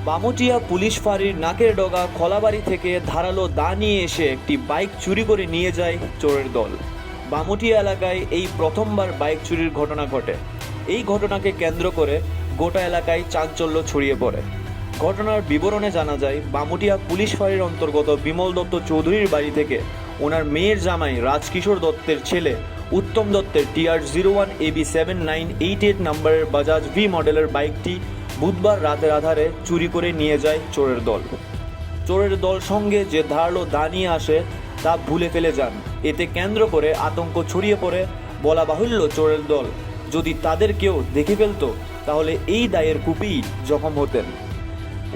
Bamutia police ফাঁড়ির নাকের ডগা খলাবাড়ি থেকে ধারালো দা নিয়ে এসে একটি বাইক চুরি করে নিয়ে যায় চোরের দল। বামুটিয়া এলাকায় এই প্রথমবার বাইক চুরির ঘটনা ঘটে। এই ঘটনাকে কেন্দ্র করে গোটা এলাকায় চাঞ্চল্য ছড়িয়ে পড়ে। ঘটনার বিবরণে জানা যায়, বামুটিয়া পুলিশ ফাঁড়ির অন্তর্গত বিমল দত্ত চৌধুরীর বাড়ি থেকে ওনার মেয়ের জামাই রাজকিশোর দত্তের ছেলে উত্তম দত্তের TR01AB 7988 নম্বরের বাজাজ V মডেলের বাইকটি বুধবার রাতের আধারে চুরি করে নিয়ে যায় চোরের দল। চোরের দল সঙ্গে যে ধারালো দা নিয়ে আসে তা ভুলে ফেলে যান। এতে কেন্দ্র করে আতঙ্ক ছড়িয়ে পড়ে। বলা বাহুল্য, চোরের দল যদি তাদের কেউ দেখে ফেলত তাহলে এই দায়ের কুপেই জখম হতেন।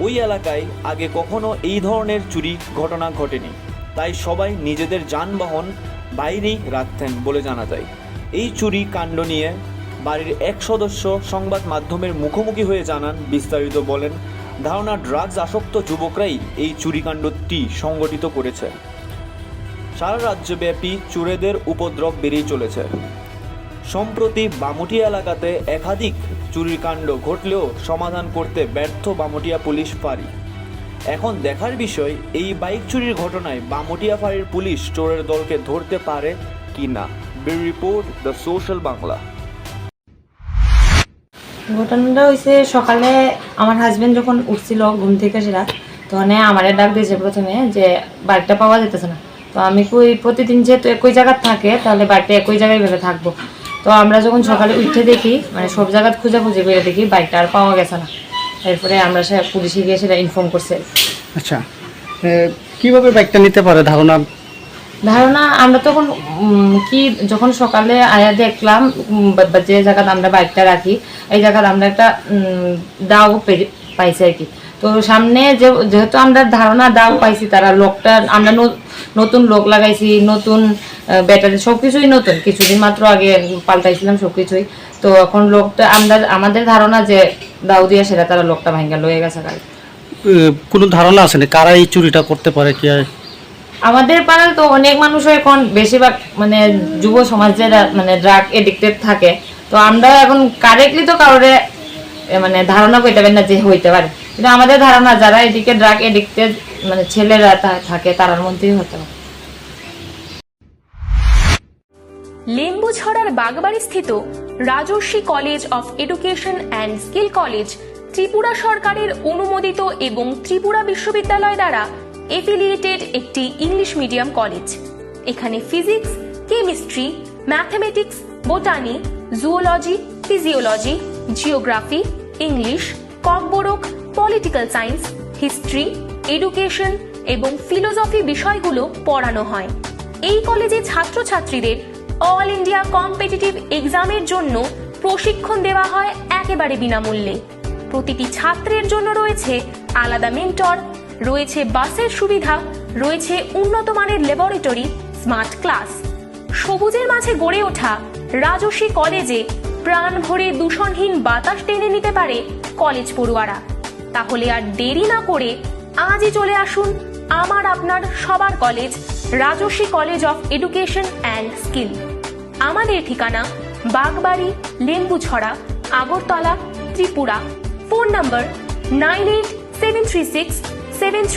ওই এলাকায় আগে কখনো এই ধরনের চুরি ঘটনা ঘটেনি, তাই সবাই নিজেদের যানবাহন বাইরেই রাখতেন বলে জানা যায়। এই চুরি কাণ্ড নিয়ে বাড়ির এক সদস্য সংবাদ মাধ্যমের মুখোমুখি হয়ে জানান, বিস্তারিত বলেন, ধারণা ড্রাগস আসক্ত যুবকরাই এই চুরিকাণ্ডটি সংগঠিত করেছে। সারা রাজ্যব্যাপী চোরেদের উপদ্রব বেড়েই চলেছে। সম্প্রতি বামুটিয়া এলাকাতে একাধিক চুরির কাণ্ড ঘটলেও সমাধান করতে ব্যর্থ বামুটিয়া পুলিশ ফাঁড়ি। এখন দেখার বিষয়, এই বাইক চুরির ঘটনায় বামুটিয়া ফাঁড়ির পুলিশ চোরের দলকে ধরতে পারে কি না। Bureau report, the social Bangla. ঘটনাটা হয়েছে সকালে আমার হাজবেন্ড যখন উঠছিল ঘুম থেকে, সেটা তখন আমার ডাক দিয়েছে প্রথমে যে বাইকটা পাওয়া যেতেছে না। তো আমি প্রতিদিন যেহেতু একই জায়গায় থাকে, তাহলে বাইকটা একই জায়গায় ভেবে থাকবো। তো আমরা যখন সকালে উঠে দেখি, মানে সব জায়গায় খুঁজাখুঁজি করে দেখি বাইকটা আর পাওয়া গেছে না। এরপরে আমরা পুলিশে গিয়ে সেটা ইনফর্ম করছি। আচ্ছা, কিভাবে বাইকটা নিতে পারে ধারণা? আমরা তখন যখন সকালে আয়া দেখলাম যে জায়গায় আমরা বাইকটা রাখি, এই জায়গায় আমরা একটা দাও পাইছি আর কি। তো সামনে যেহেতু আমরা ধারণা দাও পাইছি, তারা লোকটা আমরা নতুন লোক লাগাইছি, নতুন ব্যাটারি সবকিছুই নতুন, কিছুদিন মাত্র আগে পাল্টাইছিলাম সবকিছুই। তো এখন লোকটা আমাদের ধারণা যে দাও দিয়ে সেটা তারা লোকটা ভাঙ্গা লয়ে গেছে। কোনো ধারণা আছে না কারা এই চুরিটা করতে পারে? কি আমাদের পাড়ায় তো অনেক মানুষ এখন বেশিরভাগ মানে যুব সমাজে মানে ড্রাগ এডিক্টেড থাকে। তো আমরা এখন কারেক্টলি তো কারোরে মানে ধারণা করতে পারি না যে হইতে পারে, কিন্তু আমাদের ধারণা যারা এদিকে ড্রাগ এডিক্টেড মানে ছেলেরা থাকে তার মধ্যেই হতে পারে। লেম্বুছড়ার বাগবাড়ি স্থিত Rajarshi college of education and skill college Tripura সরকারের অনুমোদিত এবং ত্রিপুরা বিশ্ববিদ্যালয় দ্বারা এফিলিয়েটেড একটি ইংলিশ মিডিয়াম কলেজ। এখানে physics, chemistry, mathematics, botany, zoology, physiology, geography, English, Kokborok, political science, history, education এবং ফিলোসফি বিষয়গুলো পড়ানো হয়। এই কলেজে ছাত্রছাত্রীদের অল ইন্ডিয়া কম্পিটিটিভ এক্সামের জন্য প্রশিক্ষণ দেওয়া হয় একেবারে বিনামূল্যে। প্রতিটি ছাত্রের জন্য রয়েছে আলাদা মেন্টর, রয়েছে বাসের সুবিধা, রয়েছে উন্নত মানের ল্যাবরেটরি, স্মার্ট ক্লাস। সবুজের মাঝে গড়ে ওঠা রাজর্ষি কলেজে প্রাণ ভরে দূষণহীন বাতাস টেনে নিতে পারে কলেজ পড়ুয়ারা। তাহলে আর দেরি না করে আজই চলে আসুন আমার আপনার সবার college Rajarshi college of education and skill. আমাদের ঠিকানা বাগবাড়ি, লেম্বুছড়া, আগরতলা, ত্রিপুরা। Phone number 98736737